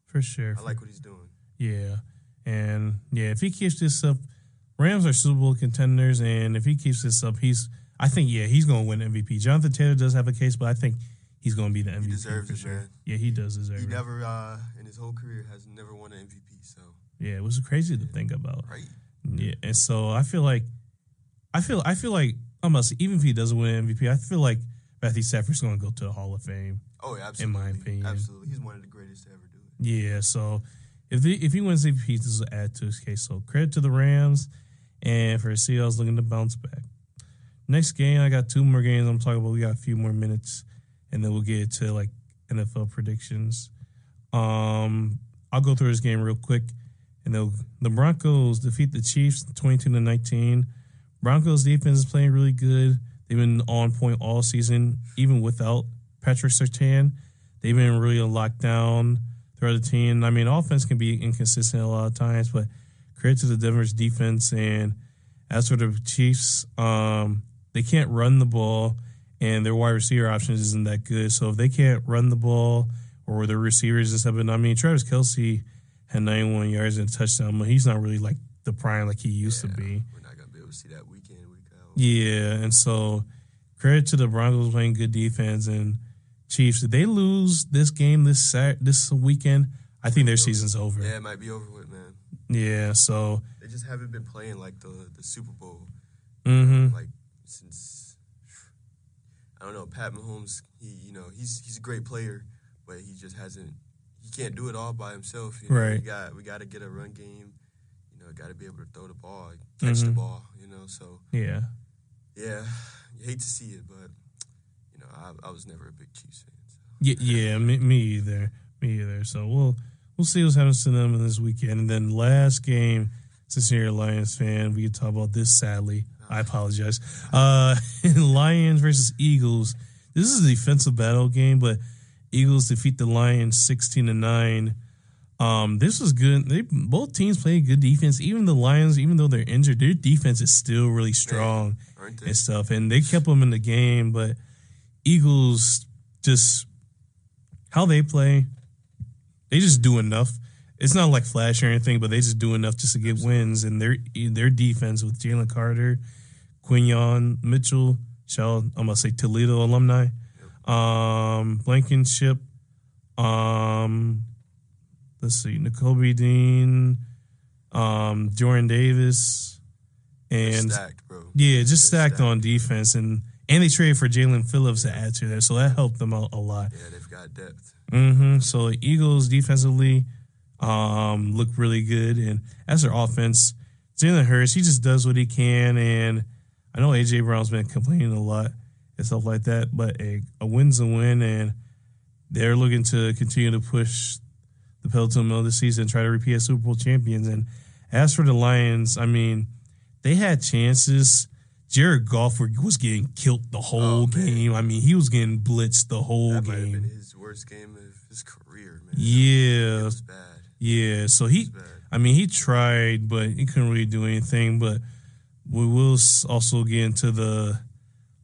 for sure. I like what he's doing. Yeah. And, if he keeps this up, Rams are Super Bowl contenders, and if he keeps this up, he's going to win MVP. Jonathan Taylor does have a case, but I think he's going to be the MVP. He deserves for it, sure. Man. Yeah, he does deserve it. He never, in his whole career, has never won an MVP. So yeah, it was crazy to think about. Right. Yeah, and so I feel like I'm gonna say, even if he doesn't win MVP, I feel like Matthew Stafford's going to go to the Hall of Fame. Oh, yeah, absolutely. In my opinion, absolutely, he's one of the greatest to ever do it. Yeah, so if he wins MVP, this will add to his case. So credit to the Rams, and for the Seahawks looking to bounce back. Next game, I got 2 more games I'm talking about. We got a few more minutes, and then we'll get to like NFL predictions. I'll go through this game real quick, and the Broncos defeat the Chiefs 22-19. Broncos defense is playing really good. They've been on point all season, even without Patrick Surtain. They've been really on lockdown throughout the team. I mean, offense can be inconsistent a lot of times, but credit to the Denver's defense. And as for the Chiefs, they can't run the ball, and their wide receiver options isn't that good. So if they can't run the ball or their receivers and stuff, Travis Kelce had 91 yards and a touchdown, but he's not really like the prime like he used to be. We're not going to be able to see that week in, week out. Yeah, and so credit to the Broncos playing good defense, and Chiefs. If they lose this game this weekend, I think their season's over. Yeah, it might be over with, man. Yeah, so they just haven't been playing like the Super Bowl. Like since I don't know, Pat Mahomes. He's a great player, but he just hasn't. He can't do it all by himself. Right. We got to get a run game. Got to be able to throw the ball, catch the ball. So yeah. You hate to see it, but I was never a big Chiefs fan. So. Yeah, me either. So we'll see what happens to them in this weekend. And then last game, since you're a Lions fan, we can talk about this. Sadly, I apologize. Lions versus Eagles. This is a defensive battle game, but Eagles defeat the Lions 16-9. This was good. Both teams played good defense. Even the Lions, even though they're injured, their defense is still really strong and stuff. And they kept them in the game. But Eagles, just how they play, they just do enough. It's not like flash or anything, but they just do enough just to get wins. And their defense with Jalen Carter, Quinyon Mitchell, I'm gonna say Toledo alumni, Blankenship, let's see, N'Kobe Dean, Jordan Davis, and stacked, bro. Yeah, just stacked on defense, and they traded for Jalen Phillips to add to that, so that helped them out a lot. Yeah, they've got depth. So the Eagles defensively look really good, and as their offense, Jalen Hurts, he just does what he can, and I know AJ Brown's been complaining a lot and stuff like that, but a win's a win, and they're looking to continue to push the pedal to the middle of the season, try to repeat as Super Bowl champions. And as for the Lions, they had chances. Jared Goff was getting killed the whole game. He was getting blitzed the whole game. That might have been his worst game of his career, man. Yeah. It was bad. Yeah, so he tried, but he couldn't really do anything. But we will also get into the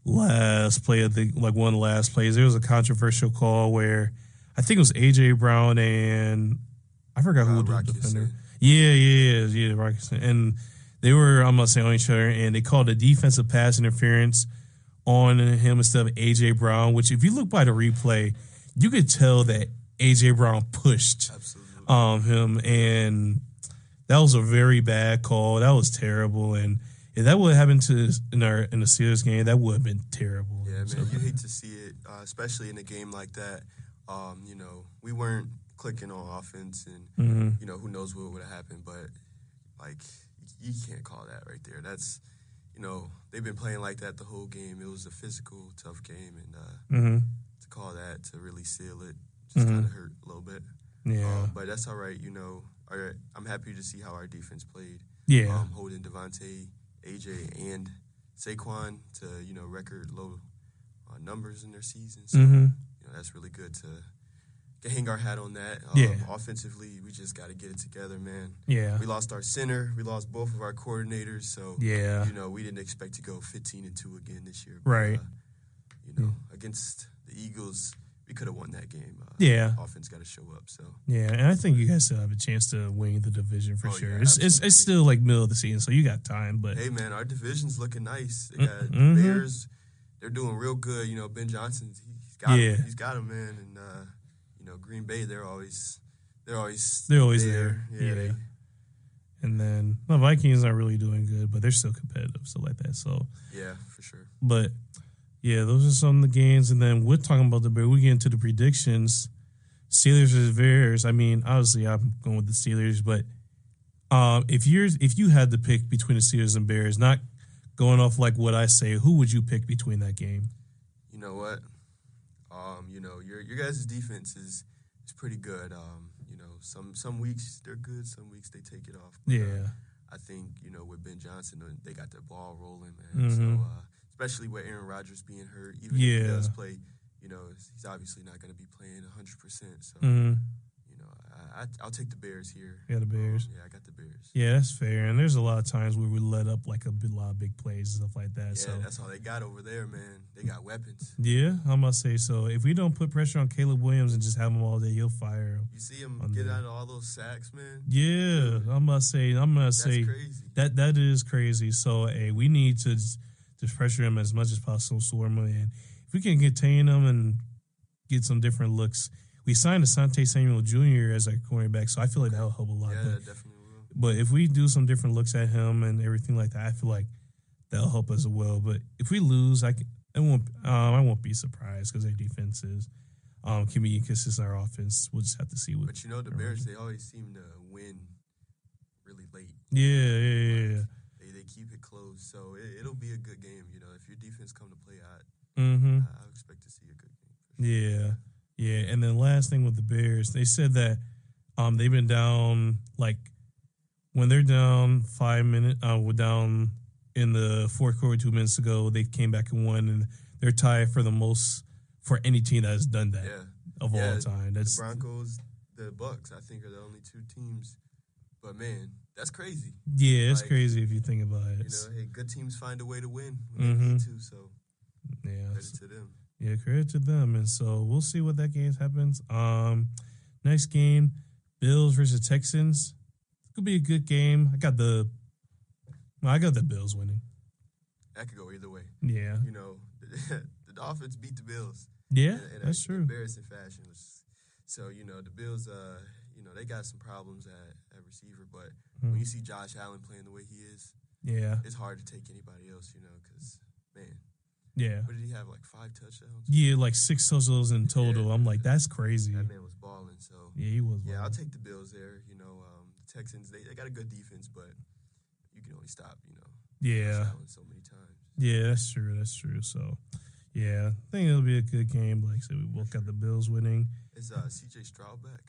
last play one of the last plays. There was a controversial call where I think it was A.J. Brown and I forgot who the Rocky defender. Sin. Yeah, Rocky Sin. And they were, I'm gonna say, on each other, and they called a defensive pass interference on him instead of AJ Brown. Which, if you look by the replay, you could tell that AJ Brown pushed him, and that was a very bad call. That was terrible, and if that would have happened to in the Steelers game, that would have been terrible. Yeah, man, you hate to see it, especially in a game like that. You know, we weren't clicking on offense, and you know, who knows what would have happened, but like, you can't call that right there. That's, you know, they've been playing like that the whole game. It was a physical, tough game, and to call that, to really seal it, just kind of hurt a little bit. Yeah, but that's all right. You know, I'm happy to see how our defense played. Yeah, holding Devontae, AJ, and Saquon to, you know, record low numbers in their season. So, you know, that's really good to hang our hat on that. Offensively, we just got to get it together, man. Yeah. We lost our center. We lost both of our coordinators. So, yeah, you know, we didn't expect to go 15-2 again this year. But, right. You know, against the Eagles, we could have won that game. Offense got to show up. So yeah, and I think you guys still have a chance to win the division for sure. Yeah, it's still like middle of the season, so you got time. But hey, man, our division's looking nice. They got the Bears. They're doing real good. You know, Ben Johnson, he's got him, man. And you know, Green Bay, they're always there. Yeah. And then the Vikings aren't really doing good, but they're still competitive, stuff like that. So yeah, for sure. But yeah, those are some of the games. And then we're talking about the Bears. We get into the predictions. Steelers versus Bears. I mean, obviously, I'm going with the Steelers, but if you had to pick between the Steelers and Bears, not going off like what I say, who would you pick between that game? You know what? You know, your guys' defense is pretty good. You know, some weeks they're good, some weeks they take it off. But, I think, you know, with Ben Johnson, they got the ball rolling, man. So especially with Aaron Rodgers being hurt, even if he does play, you know, he's obviously not going to be playing 100%. So, you know, I'll take the Bears here. Yeah, the Bears. Yeah, I got the Bears. Yeah, that's fair. And there's a lot of times where we let up like a lot of big plays and stuff like that. Yeah, so that's all they got over there, man. They got weapons. Yeah, I must say so. If we don't put pressure on Caleb Williams and just have him all day, he'll fire him. You see him get out of all those sacks, man? Yeah, I must say that's crazy. That is crazy. So, hey, we need to just pressure him as much as possible, Swarma. And if we can contain him and get some different looks. We signed Asante Samuel Jr. as our cornerback, so I feel like that'll help a lot. Yeah, that definitely will. But if we do some different looks at him and everything like that, I feel like that'll help us as well. But if we lose, I won't be surprised because their defense can be inconsistent. Our offense, we'll just have to see. But you know, the Bears, they always seem to win really late. Yeah. They keep it close, so it'll be a good game. You know, if your defense come to play, I expect to see a good game. Sure. Yeah, and then last thing with the Bears, they said that they've been down, like, when they're down 5 minutes, we're down in the fourth quarter 2 minutes ago, they came back and won, and they're tied for the most for any team that has done that of all time. That's the Broncos, the Bucks, I think, are the only two teams. But, man, that's crazy. Yeah, it's crazy if you think about it. You know, hey, good teams find a way to win when they need to, so credit to them. Yeah, credit to them. And so we'll see what that game happens. Next game, Bills versus Texans. It could be a good game. I got the Bills winning. That could go either way. Yeah. You know, the Dolphins beat the Bills. Yeah, in that's true. Embarrassing fashion. So, you know, the Bills, you know, they got some problems at receiver. But when you see Josh Allen playing the way he is, it's hard to take anybody else, you know, because, man. Yeah. What did he have, like 5 touchdowns? Yeah, like 6 touchdowns in total. I'm like, that's crazy. That man was balling. So yeah, he was balling. Yeah, I'll take the Bills there. You know, the Texans, they got a good defense, but you can only stop, you know, Josh Allen so many times. Yeah, that's true. So, yeah, I think it'll be a good game. Like I said, we both got the Bills winning. Is C.J. Stroud back?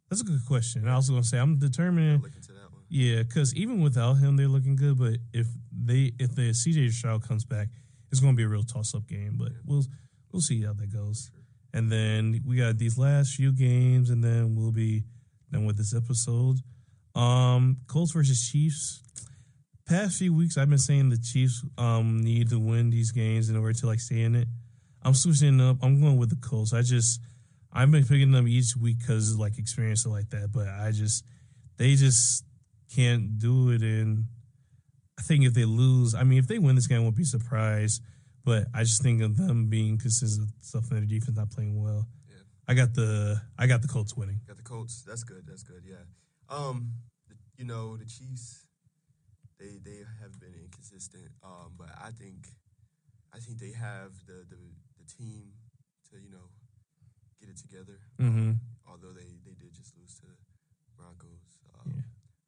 That's a good question. I was going to say, I'm determining. Look into that one. Yeah, because even without him, they're looking good. But if the CJ Stroud comes back, it's going to be a real toss-up game. But we'll see how that goes. Sure. And then we got these last few games, and then we'll be done with this episode. Colts versus Chiefs. Past few weeks, I've been saying the Chiefs need to win these games in order to like stay in it. I'm switching up. I'm going with the Colts. I've been picking them each week because like experience like that, but they just can't do it. And I think if they lose, I mean, if they win this game, I won't be surprised. But I just think of them being consistent stuff in their defense not playing well. Yeah. I got the Colts winning. Got the Colts. That's good. That's good. Yeah. The Chiefs, they have been inconsistent. But I think they have the team to get it together. Mm-hmm. Although they did just lose to the Broncos. Yeah.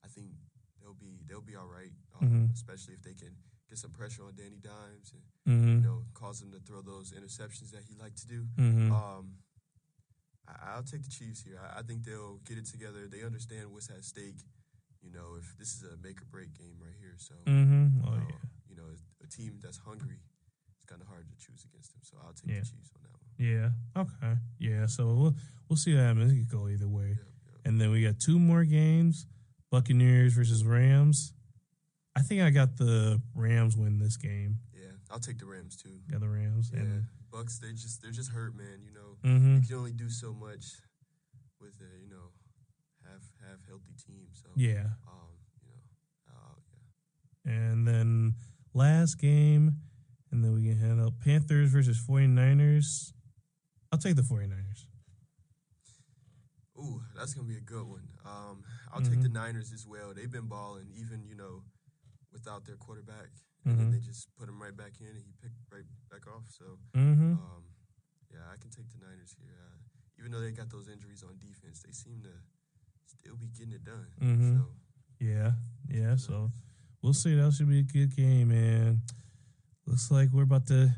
I think they'll be all right. Mm-hmm. Especially if they can get some pressure on Danny Dimes and Mm-hmm. cause him to throw those interceptions that he liked to do. Mm-hmm. I'll take the Chiefs here. I think they'll get it together. They understand what's at stake. If this is a make or break game right here, so Mm-hmm. a team that's hungry, it's kind of hard to choose against them. So I'll take Yeah. the Chiefs on that one. Yeah. Okay. Yeah. So we'll see what happens. It could go either way. Yeah. And then we got two more games: Buccaneers versus Rams. I think I got the Rams win this game. Yeah, I'll take the Rams too. Got the Rams. Yeah, And, Bucks they're just hurt, man. mm-hmm. You can only do so much with a half healthy team. So Yeah. yeah. And then last game, and then we can head up Panthers versus 49ers. I'll take the 49ers. Ooh, that's gonna be a good one. I'll take the Niners as well. They've been balling, even without their quarterback, and then they just put him right back in, and he picked right back off. So, Mm-hmm. yeah, I can take the Niners here. Even though they got those injuries on defense, they seem to still be getting it done. Mm-hmm. So, Yeah. So we'll see. That should be a good game, man. Looks like we're about to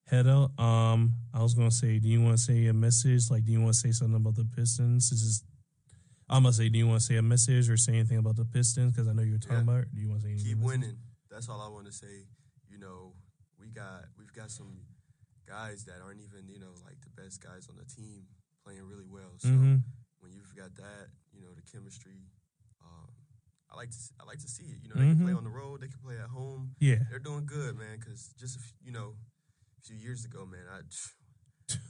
head out. I was gonna say, do you want to say a message? Like, do you want to say something about the Pistons? I'm gonna say, do you want to say a message or say anything about the Pistons? Because I know you were talking about it. Do you want to say anything? keep winning. That's all I want to say. We've got some guys that aren't even like the best guys on the team playing really well. So when you've got that, the chemistry. I like to see it. They can play on the road, they can play at home. Yeah, they're doing good, man. Because just a few years ago, man, I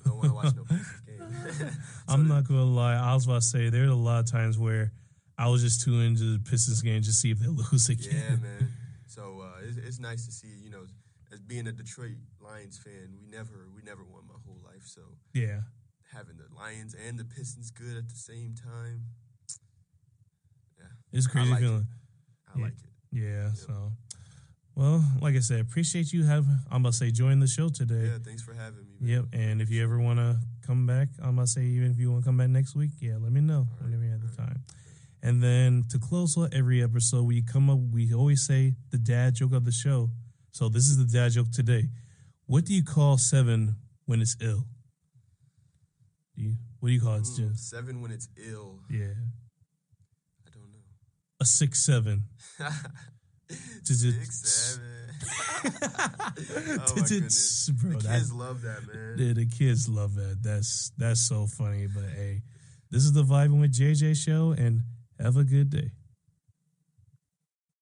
don't want to watch no Pistons game. I'm not gonna lie. I was about to say there's a lot of times where I was just too into the Pistons game just to see if they lose again. Yeah, man. So it's nice to see. As being a Detroit Lions fan, we never won my whole life. So Yeah, having the Lions and the Pistons good at the same time. Yeah, it's crazy I like feeling. I like it. Yeah. Yep. So, well, like I said, appreciate you I'm about to say join the show today. Yeah, thanks for having me, man. Yep. And if you ever want to come back, I'm about to say even if you want to come back next week, let me know All right, whenever you have the all right. time. And then to close out every episode, we always say the dad joke of the show. So this is the dad joke today. What do you call 7 when it's ill? What do you call it, Jim? 7 when it's ill. Yeah. I don't know. A 6-7. 6, 7. Oh my goodness. Bro, The kids love that, man. The kids love that. That's so funny. But hey, this is the Vibin with JJ show, and have a good day.